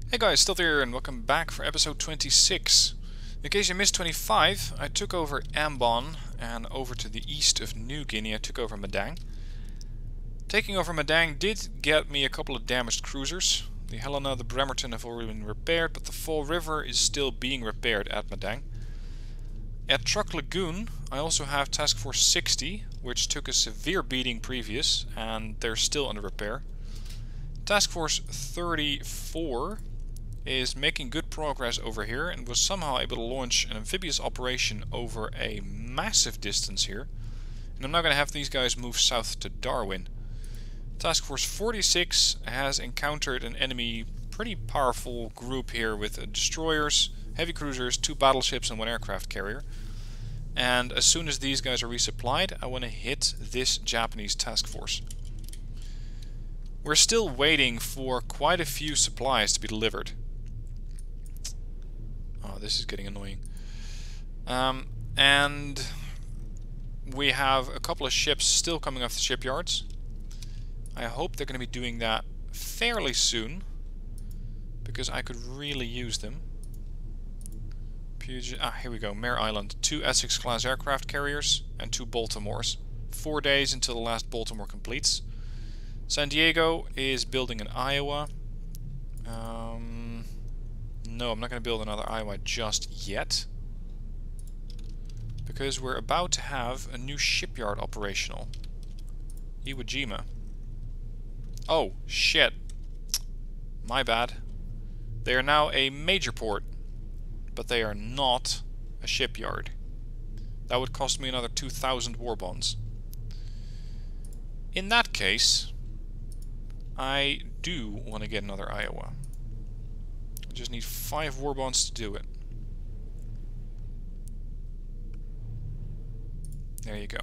Hey guys, still here and welcome back for episode 26. In case you missed 25, I took over Ambon and over to the east of New Guinea I took over Madang. Taking over Madang did get me a couple of damaged cruisers. The Helena, the Bremerton have already been repaired, but the Fall River is still being repaired at Madang. At Truck Lagoon I also have Task Force 60, which took a severe beating previous, and they're still under repair. Task Force 34 is making good progress over here and was somehow able to launch an amphibious operation over a massive distance here. And I'm now going to have these guys move south to Darwin. Task Force 46 has encountered an enemy pretty powerful group here with destroyers, heavy cruisers, 2 battleships and 1 aircraft carrier. And as soon as these guys are resupplied, I want to hit this Japanese task force. We're still waiting for quite a few supplies to be delivered. Oh, this is getting annoying. And we have a couple of ships still coming off the shipyards. I hope they're going to be doing that fairly soon, because I could really use them. Here we go, Mare Island. 2 Essex class aircraft carriers and 2 Baltimores. 4 days until the last Baltimore completes. San Diego is building an Iowa. No, I'm not going to build another Iowa just yet, because we're about to have a new shipyard operational. Iwo Jima. Oh, shit. My bad. They are now a major port, but they are not a shipyard. That would cost me another 2,000 war bonds. In that case, I do want to get another Iowa. I just need 5 war bonds to do it. There you go.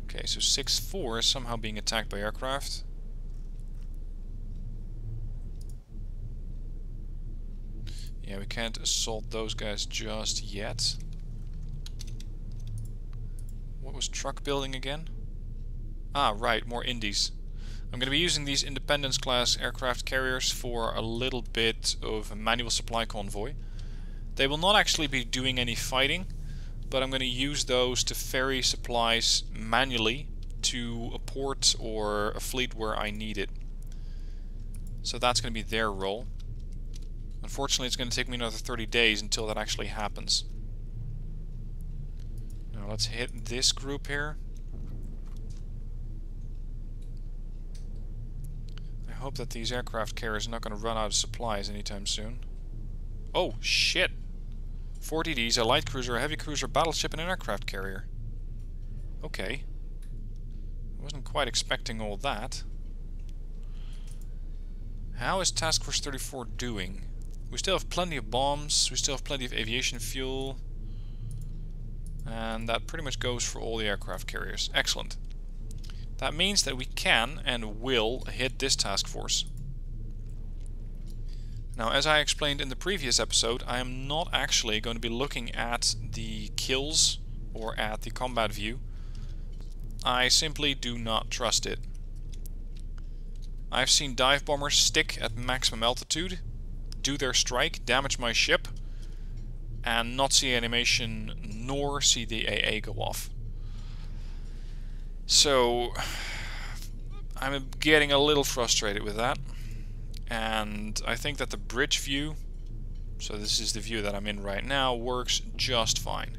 Okay, so 6-4 is somehow being attacked by aircraft. Yeah, we can't assault those guys just yet. What was truck building again? Ah, right, more Indies. I'm going to be using these Independence class aircraft carriers for a little bit of a manual supply convoy. They will not actually be doing any fighting, but I'm going to use those to ferry supplies manually to a port or a fleet where I need it. So that's going to be their role. Unfortunately, it's going to take me another 30 days until that actually happens. Now let's hit this group here. I hope that these aircraft carriers are not going to run out of supplies anytime soon. Oh, shit! 4 DDs, a light cruiser, a heavy cruiser, battleship, and an aircraft carrier. Okay. I wasn't quite expecting all that. How is Task Force 34 doing? We still have plenty of bombs, we still have plenty of aviation fuel. And that pretty much goes for all the aircraft carriers. Excellent. That means that we can and will hit this task force. Now, as I explained in the previous episode, I am not actually going to be looking at the kills or at the combat view. I simply do not trust it. I've seen dive bombers stick at maximum altitude, do their strike, damage my ship, and not see animation nor see the AA go off. So I'm getting a little frustrated with that, and I think that the bridge view, so this is the view that I'm in right now, works just fine.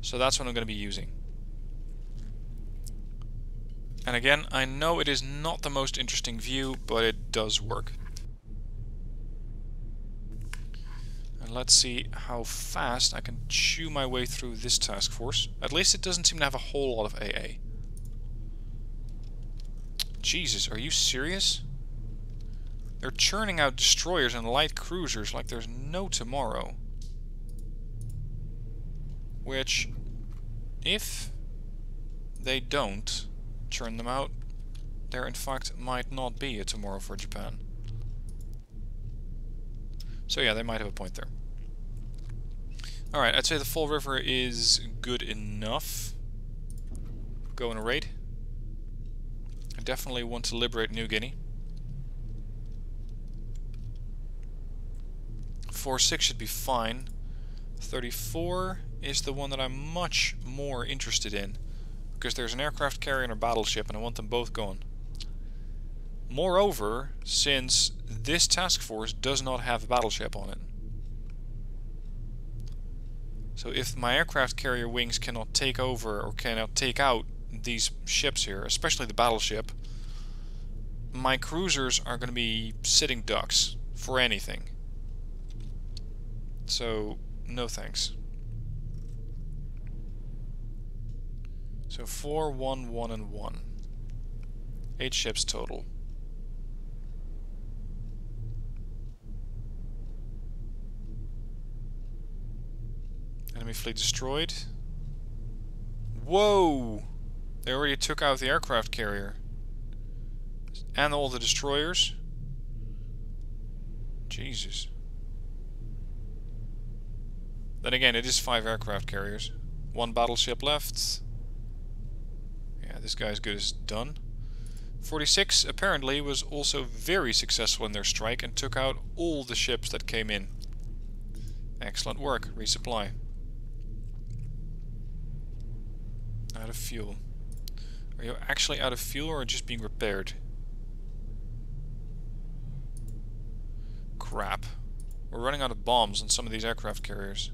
So that's what I'm going to be using. And again, I know it is not the most interesting view, but it does work. And let's see how fast I can chew my way through this task force. At least it doesn't seem to have a whole lot of AA. Jesus, are you serious? They're churning out destroyers and light cruisers like there's no tomorrow. Which, if they don't churn them out, there in fact might not be a tomorrow for Japan. So yeah, they might have a point there. Alright, I'd say the Fall River is good enough. Go in a raid. I definitely want to liberate New Guinea. 46 should be fine. 34 is the one that I'm much more interested in, because there's an aircraft carrier and a battleship, and I want them both gone. Moreover, since this task force does not have a battleship on it. So if my aircraft carrier wings cannot take over or cannot take out these ships here, especially the battleship, my cruisers are going to be sitting ducks for anything. So, no thanks. So 4, 1, 1, and 1. 8 ships total. Enemy fleet destroyed. Whoa! They already took out the aircraft carrier. And all the destroyers. Jesus. Then again, it is 5 aircraft carriers. 1 battleship left. Yeah, this guy as good as done. 46 apparently was also very successful in their strike and took out all the ships that came in. Excellent work. Resupply. Out of fuel. Are you actually out of fuel or just being repaired? Crap. We're running out of bombs on some of these aircraft carriers.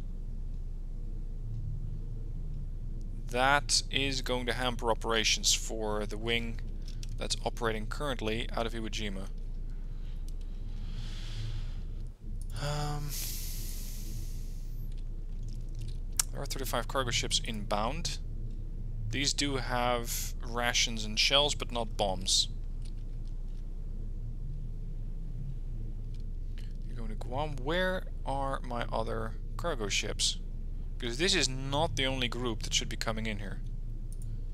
That is going to hamper operations for the wing that's operating currently out of Iwo Jima. There are 35 cargo ships inbound. These do have rations and shells, but not bombs. You're going to Guam. Where are my other cargo ships? Because this is not the only group that should be coming in here.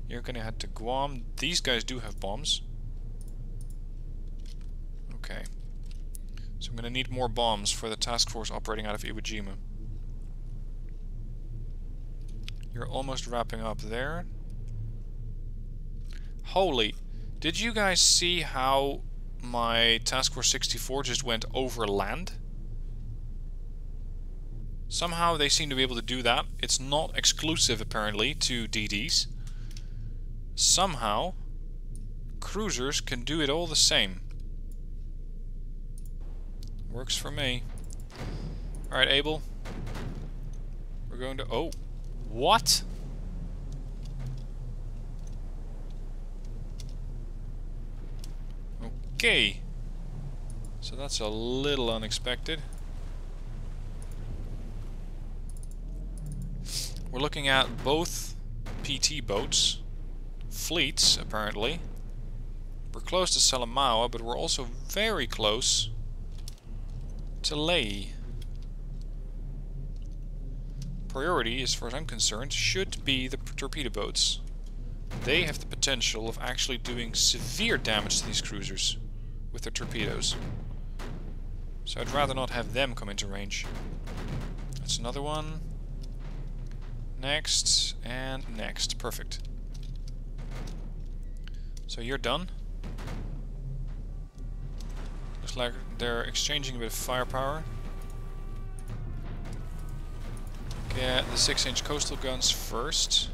You're going to head to Guam. These guys do have bombs. Okay. So I'm going to need more bombs for the task force operating out of Iwo Jima. You're almost wrapping up there. Holy, did you guys see how my Task Force 64 just went over land? Somehow they seem to be able to do that. It's not exclusive apparently to DDs. Somehow cruisers can do it all the same. Works for me. Alright, Abel. We're going to... Oh! What? Okay. So that's a little unexpected. We're looking at both PT boats. Fleets, apparently. We're close to Salamaua, but we're also very close to Lae. Priority, as far as I'm concerned, should be the torpedo boats. They have the potential of actually doing severe damage to these cruisers with their torpedoes. So I'd rather not have them come into range. That's another one. Next, and next. Perfect. So you're done. Looks like they're exchanging a bit of firepower. Get the 6-inch coastal guns first.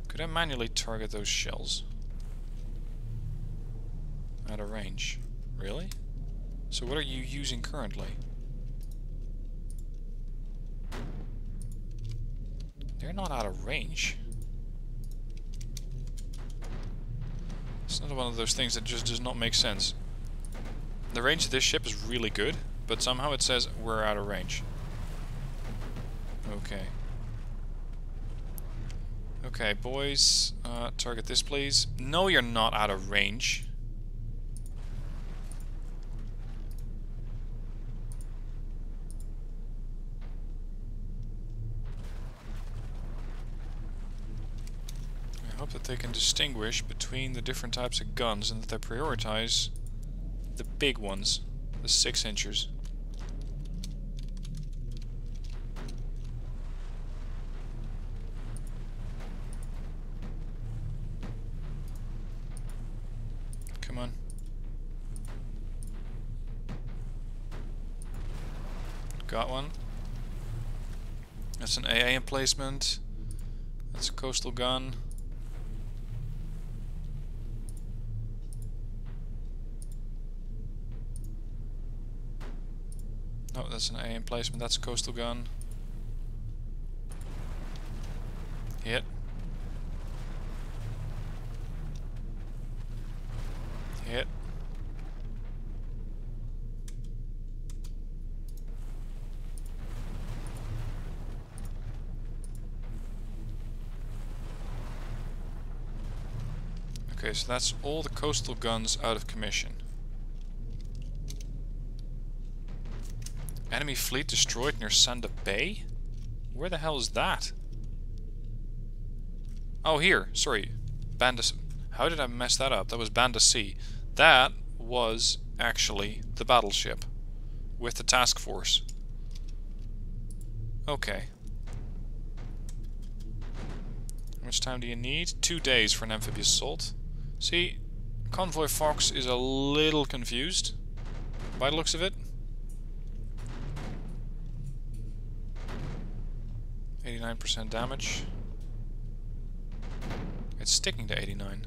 Could I manually target those shells? Out of range. Really? So what are you using currently? They're not out of range. It's not one of those things that just does not make sense. The range of this ship is really good, but somehow it says we're out of range. Okay. Okay, boys, target this, please. No, you're not out of range. I hope that they can distinguish between the different types of guns and that they prioritize the big ones, the 6-inchers. got one. That's an AA emplacement. That's a coastal gun. No, that's an AA emplacement. That's a coastal gun. Hit. Hit. Okay, so that's all the coastal guns out of commission. Enemy fleet destroyed near Sanda Bay? Where the hell is that? Oh, here. Sorry. Banda... How did I mess that up? That was Banda C. That was actually the battleship with the task force. Okay. How much time do you need? 2 days for an amphibious assault. See, Convoy Fox is a little confused by the looks of it. 89% damage. It's sticking to 89.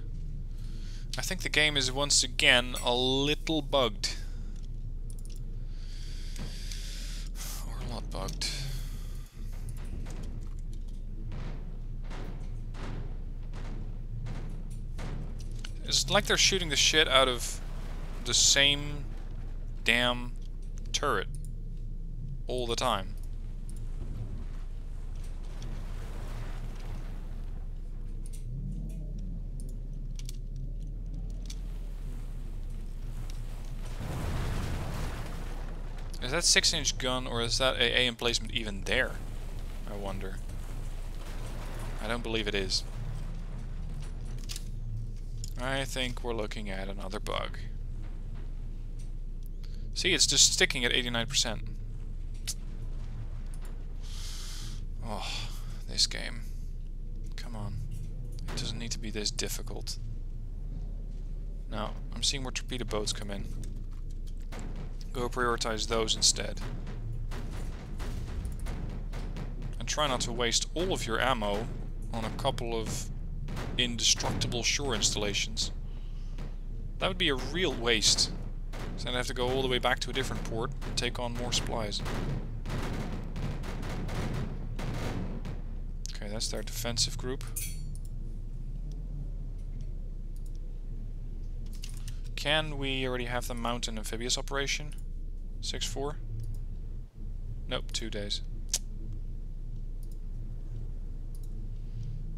I think the game is once again a little bugged. Or a lot bugged. It's like they're shooting the shit out of the same damn turret all the time. Is that 6-inch gun or is that AA emplacement even there? I wonder. I don't believe it is. I think we're looking at another bug. See, it's just sticking at 89%. Oh, this game. Come on. It doesn't need to be this difficult. Now, I'm seeing more torpedo boats come in. Go prioritize those instead. And try not to waste all of your ammo on a couple of indestructible shore installations. That would be a real waste. So then I have to go all the way back to a different port and take on more supplies. Okay, that's their defensive group. Can we already have them mount an amphibious operation? 6-4? Nope, 2 days.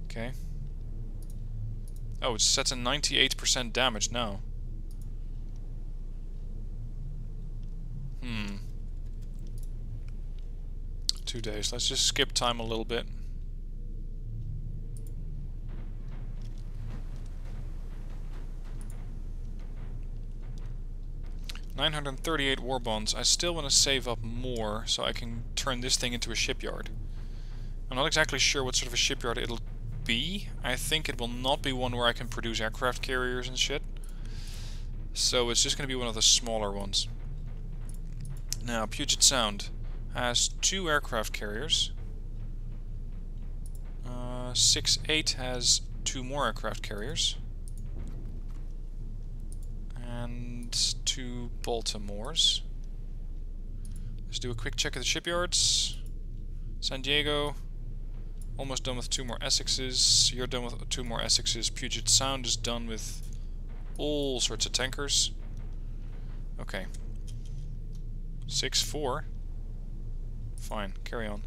Okay. Oh, it's set to 98% damage now. 2 days. Let's just skip time a little bit. $938 war bonds. I still want to save up more so I can turn this thing into a shipyard. I'm not exactly sure what sort of a shipyard it'll be. I think it will not be one where I can produce aircraft carriers and shit. So it's just going to be one of the smaller ones. Now, Puget Sound has 2 aircraft carriers. 6-8 has 2 more aircraft carriers. And 2 Baltimores. Let's do a quick check of the shipyards. San Diego, almost done with 2 more Essexes. You're done with 2 more Essexes. Puget Sound is done with all sorts of tankers. Okay. 6-4. Fine, carry on.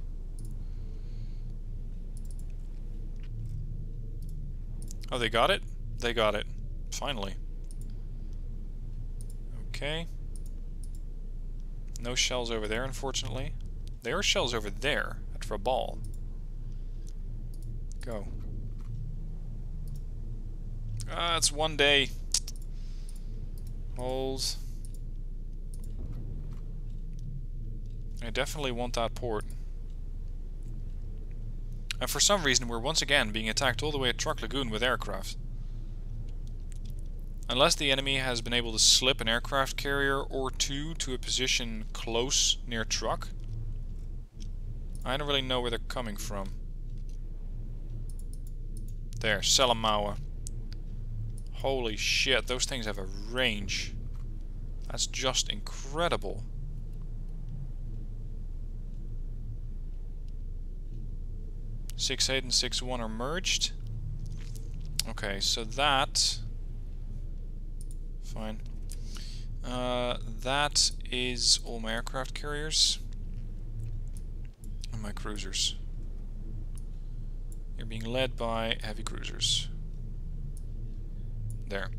Oh, they got it? They got it. Finally. Okay. No shells over there, unfortunately. There are shells over there at Rabal. Go. Ah, it's 1 day. Hold. I definitely want that port. And for some reason we're once again being attacked all the way at Truck Lagoon with aircraft. Unless the enemy has been able to slip an aircraft carrier or 2 to a position close near Truck, I don't really know where they're coming from. There, Salamaua. Holy shit, those things have a range. That's just incredible. (6-8) and (6-1) are merged. Okay, so that... Fine. That is all my aircraft carriers. And my cruisers. You're being led by heavy cruisers. There.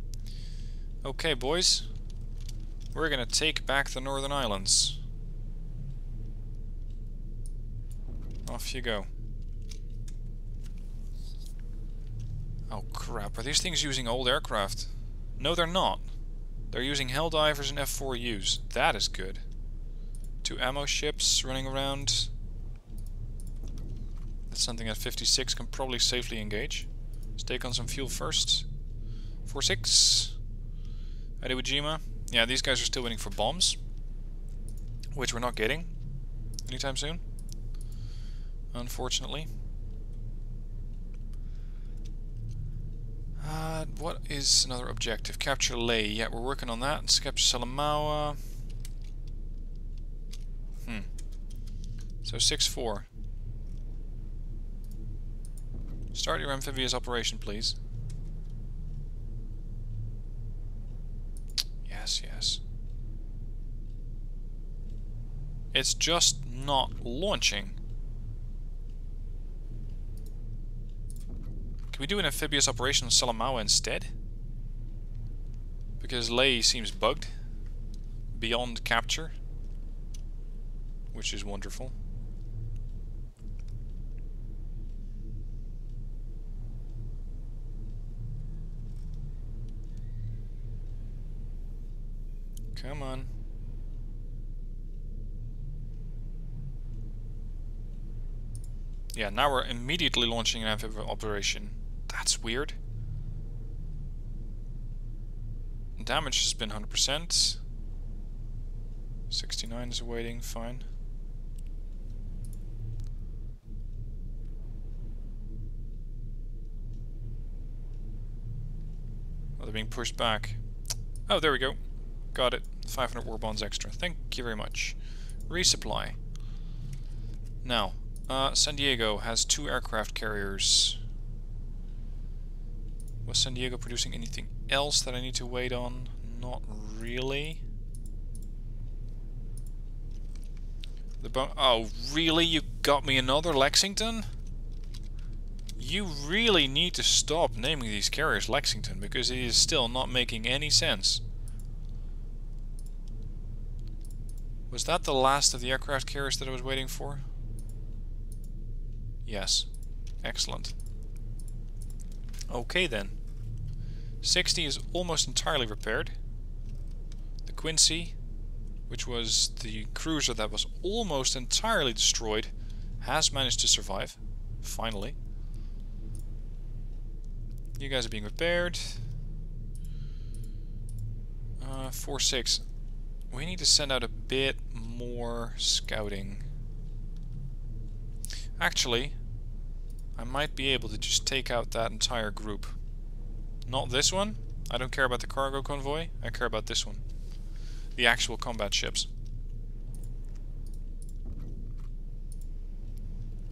Okay, boys. We're gonna take back the Northern Islands. Off you go. Oh crap, are these things using old aircraft? No, they're not. They're using Helldivers and F4Us. That is good. 2 ammo ships running around. That's something that 56 can probably safely engage. Let's take on some fuel first. 4-6. Iwo Jima. Yeah, these guys are still waiting for bombs. Which we're not getting anytime soon. Unfortunately. What is another objective? Capture Ley. Yeah, we're working on that. Let's capture Salamaua. So 6-4. Start your amphibious operation, please. Yes, yes. It's just not launching. Can we do an amphibious operation on Salamaua instead? Because Ley seems bugged. Beyond capture. Which is wonderful. Come on. Yeah, now we're immediately launching an amphibious operation. That's weird. Damage has been 100%. 69 is awaiting, fine. Oh, they're being pushed back. Oh, there we go. Got it. 500 war bonds extra. Thank you very much. Resupply. Now, San Diego has 2 aircraft carriers. Was San Diego producing anything else that I need to wait on? Not really. Oh, really? You got me another Lexington? You really need to stop naming these carriers Lexington, because it is still not making any sense. Was that the last of the aircraft carriers that I was waiting for? Yes. Excellent. Okay then. 60 is almost entirely repaired. The Quincy, which was the cruiser that was almost entirely destroyed, has managed to survive. Finally. You guys are being repaired. 4-6. We need to send out a bit more scouting. Actually, I might be able to just take out that entire group. Not this one. I don't care about the cargo convoy. I care about this one. The actual combat ships.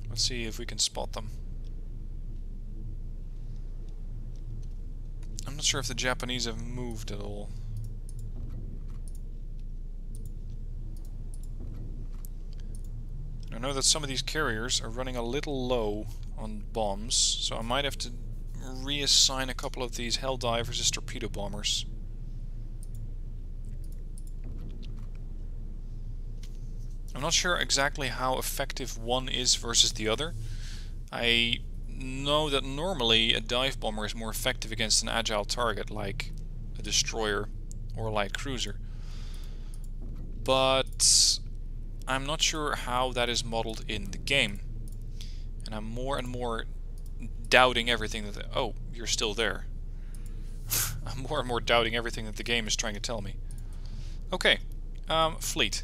Let's see if we can spot them. I'm not sure if the Japanese have moved at all. I know that some of these carriers are running a little low on bombs, so I might have to reassign a couple of these Helldivers as torpedo bombers. I'm not sure exactly how effective one is versus the other. I know that normally a dive bomber is more effective against an agile target like a destroyer or a light cruiser. But I'm not sure how that is modeled in the game. And I'm more and more doubting everything that... Oh, you're still there. I'm more and more doubting everything that the game is trying to tell me. Okay, fleet.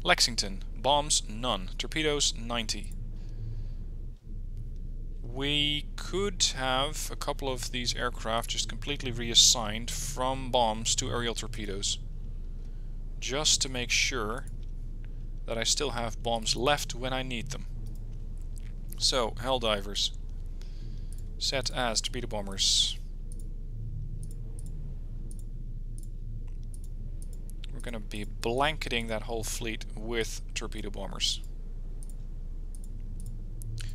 Lexington, Bombs, none. Torpedoes, 90. We could have a couple of these aircraft just completely reassigned from bombs to aerial torpedoes. Just to make sure that I still have bombs left when I need them. So, Helldivers. Set as torpedo bombers. We're gonna be blanketing that whole fleet with torpedo bombers.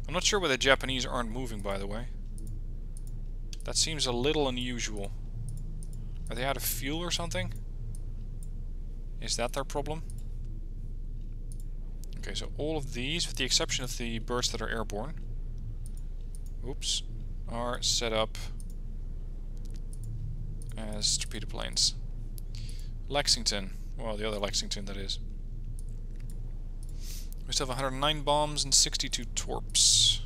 I'm not sure why the Japanese aren't moving, by the way. That seems a little unusual. Are they out of fuel or something? Is that their problem? Okay, so all of these, with the exception of the birds that are airborne, oops, are set up as torpedo planes. Lexington, well, the other Lexington that is. We still have 109 bombs and 62 torps.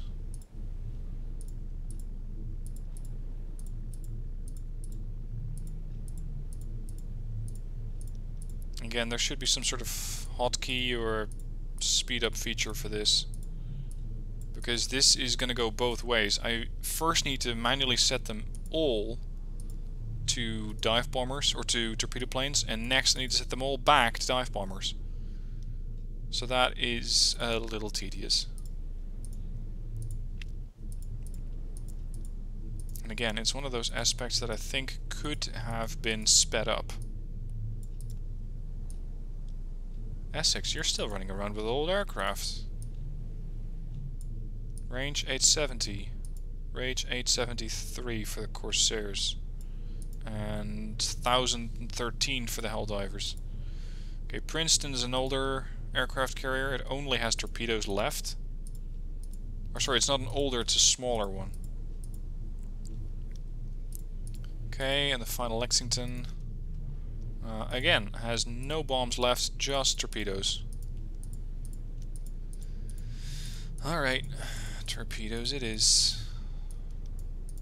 Again, there should be some sort of hotkey or speed up feature for this, because this is going to go both ways. I first need to manually set them all to dive bombers or to torpedo planes, and next I need to set them all back to dive bombers. So that is a little tedious. And again, it's one of those aspects that I think could have been sped up. Essex, you're still running around with old aircraft. Range 870. Range 873 for the Corsairs. And 1013 for the Helldivers. Okay, Princeton is an older aircraft carrier. It only has torpedoes left. Or sorry, it's not an older, it's a smaller one. Okay, and the final Lexington. Again, has no bombs left, just torpedoes. Alright, torpedoes it is.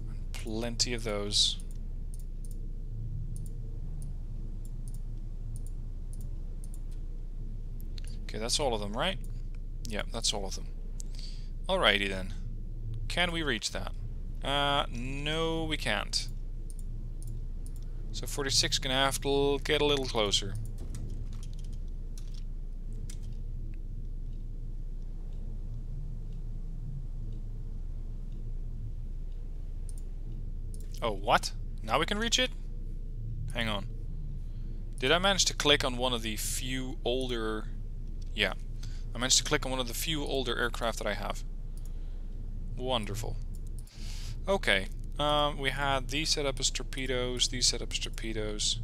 And plenty of those. Okay, that's all of them, right? Yep, that's all of them. Alrighty then. Can we reach that? No we can't. So 46 gonna have to get a little closer. Oh, what? Now we can reach it? Hang on. Did I manage to click on one of the few older... Yeah. I managed to click on one of the few older aircraft that I have. Wonderful. Okay. We had these set up as torpedoes, these set up as torpedoes.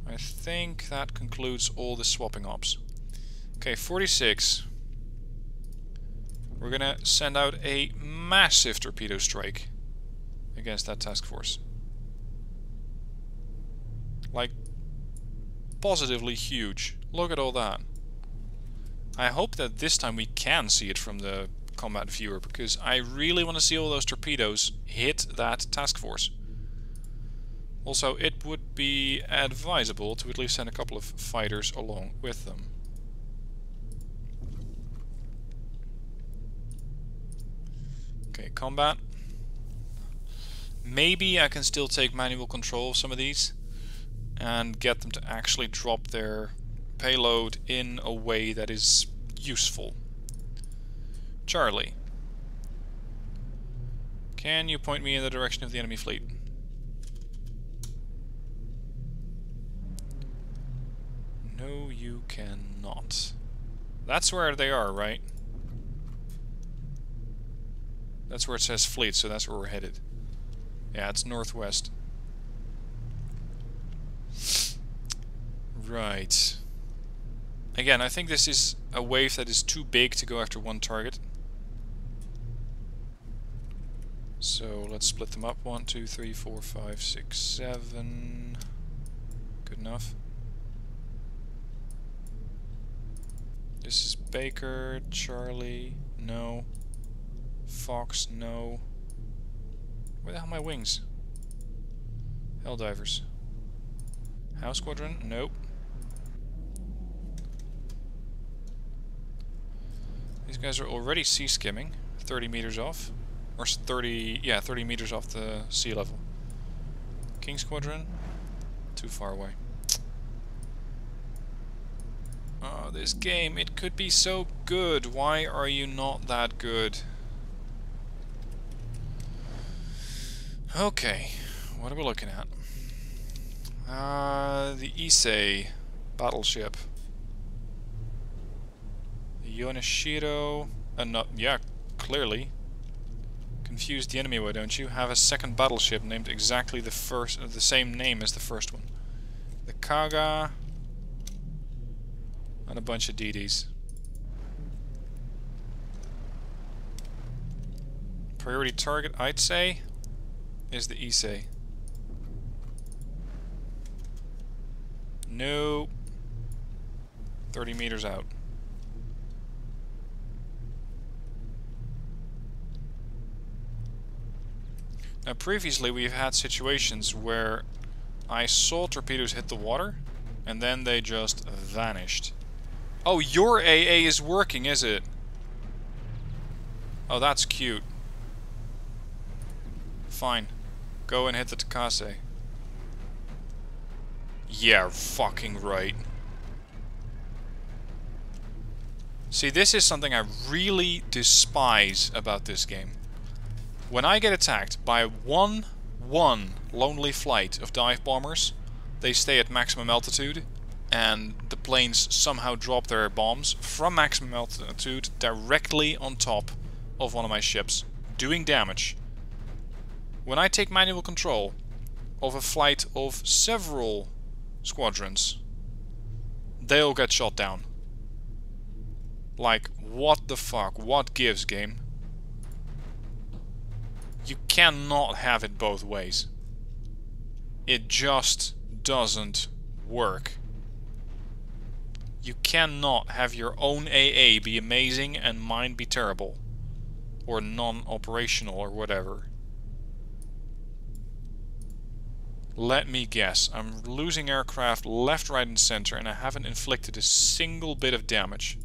I think that concludes all the swapping ops. Okay, 46. We're gonna send out a massive torpedo strike against that task force. Like, positively huge. Look at all that. I hope that this time we can see it from the combat viewer, because I really want to see all those torpedoes hit that task force. Also, it would be advisable to at least send a couple of fighters along with them. Okay, combat. Maybe I can still take manual control of some of these and get them to actually drop their payload in a way that is useful. Charlie, can you point me in the direction of the enemy fleet? No, you cannot. That's where they are, right? That's where it says fleet, so that's where we're headed. Yeah, it's northwest. Right. Again, I think this is a wave that is too big to go after one target. So let's split them up. 1, 2, 3, 4, 5, 6, 7. Good enough. This is Baker, Charlie, no. Fox, no. Where the hell are my wings? Helldivers. House Squadron? Nope. These guys are already sea skimming, 30 meters off. Or 30, yeah, 30 meters off the sea level. King Squadron, too far away. Oh, this game, it could be so good. Why are you not that good? Okay, what are we looking at? The Issei battleship. The Yoneshiro, yeah, clearly. Confuse the enemy, why don't you? Have a second battleship named exactly the same name as the first one. The Kaga, and a bunch of DDs. Priority target, I'd say, is the Issei. No. 30 meters out. Now previously we've had situations where I saw torpedoes hit the water and then they just vanished. Oh, your AA is working, is it? Oh, that's cute. Fine. Go and hit the Takase. Yeah, fucking right. See, this is something I really despise about this game. When I get attacked by one lonely flight of dive bombers, they stay at maximum altitude, and the planes somehow drop their bombs from maximum altitude directly on top of one of my ships, doing damage. When I take manual control of a flight of several squadrons, they'll get shot down. Like, what the fuck? What gives, game? You cannot have it both ways. It just doesn't work. You cannot have your own AA be amazing and mine be terrible. Or non-operational or whatever. Let me guess. I'm losing aircraft left, right and center and I haven't inflicted a single bit of damage.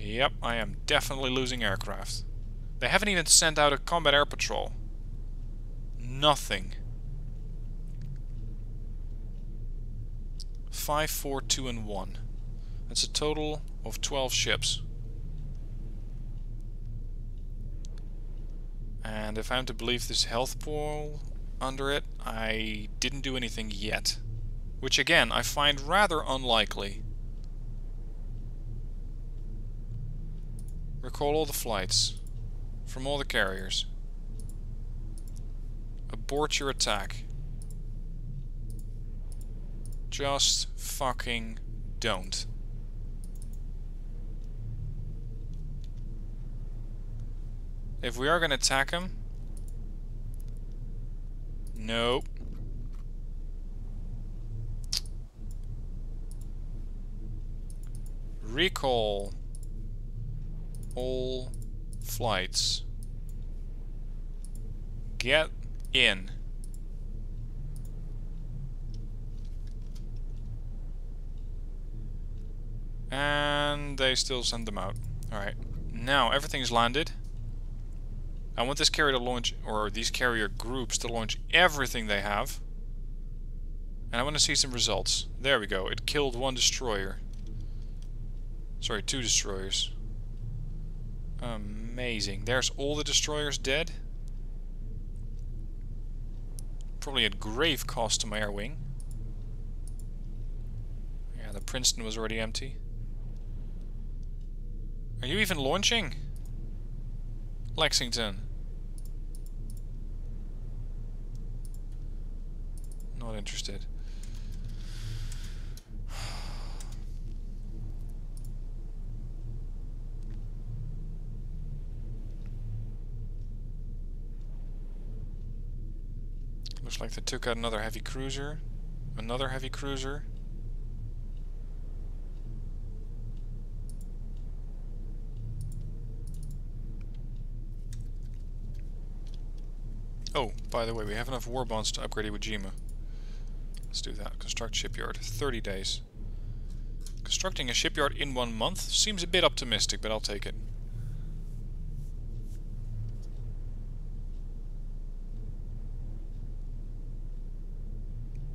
Yep, I am definitely losing aircraft. They haven't even sent out a combat air patrol. Nothing. 5, 4, 2 and 1. That's a total of 12 ships. And if I'm to believe this health pool under it, I didn't do anything yet. Which again, I find rather unlikely. Recall all the flights from all the carriers. Abort your attack. Just fucking don't. If we are going to attack him... Nope. Recall all flights. Get in. And they still send them out. Alright. Now everything's landed. I want this carrier to launch, or these carrier groups to launch everything they have. And I want to see some results. There we go. It killed one destroyer. Sorry, 2 destroyers. Amazing. There's all the destroyers dead. Probably at grave cost to my air wing. Yeah, the Princeton was already empty. Are you even launching? Lexington. Not interested. Looks like they took out another heavy cruiser. Another heavy cruiser. Oh, by the way, we have enough war bonds to upgrade Iwo Jima. Let's do that. Construct shipyard. 30 days. Constructing a shipyard in 1 month seems a bit optimistic, but I'll take it.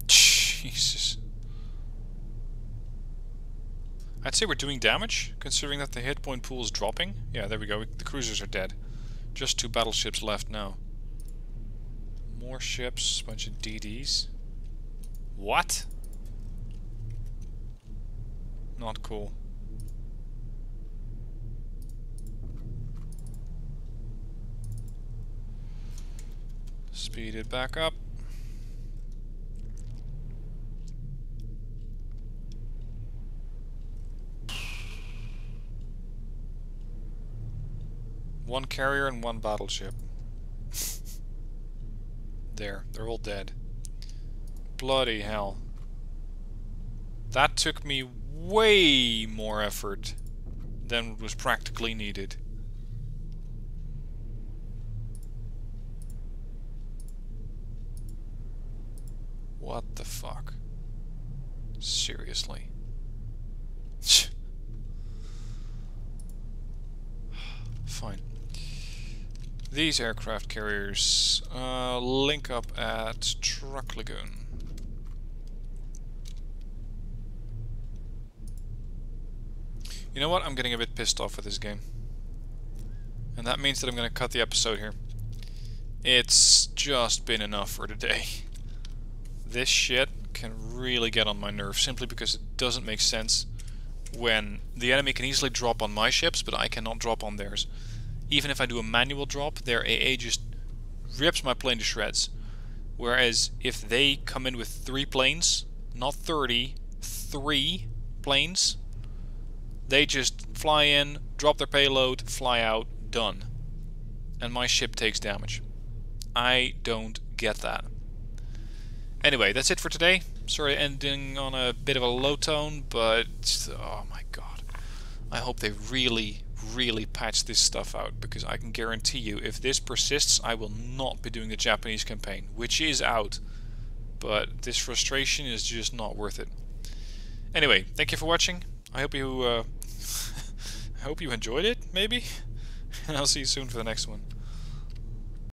Jesus. I'd say we're doing damage, considering that the hit point pool is dropping. Yeah, there we go. The cruisers are dead. Just 2 battleships left now. More ships, bunch of DDs. What? Not cool. Speed it back up. One carrier and 1 battleship. There, they're all dead. Bloody hell. That took me way more effort than was practically needed. What the fuck? Seriously. Fine. These aircraft carriers link up at Truck Lagoon. You know what? I'm getting a bit pissed off with this game. And that means that I'm going to cut the episode here. It's just been enough for today. This shit can really get on my nerves simply because it doesn't make sense when the enemy can easily drop on my ships, but I cannot drop on theirs. Even if I do a manual drop, their AA just rips my plane to shreds. Whereas if they come in with 3 planes, not 30, 3 planes, they just fly in, drop their payload, fly out, done. And my ship takes damage. I don't get that. Anyway, that's it for today. Sorry ending on a bit of a low tone, but oh my god. I hope they really patch this stuff out, because I can guarantee you if this persists I will not be doing the Japanese campaign, which is out. But this frustration is just not worth it. Anyway, thank you for watching. I hope you I hope you enjoyed it, maybe? And I'll see you soon for the next one.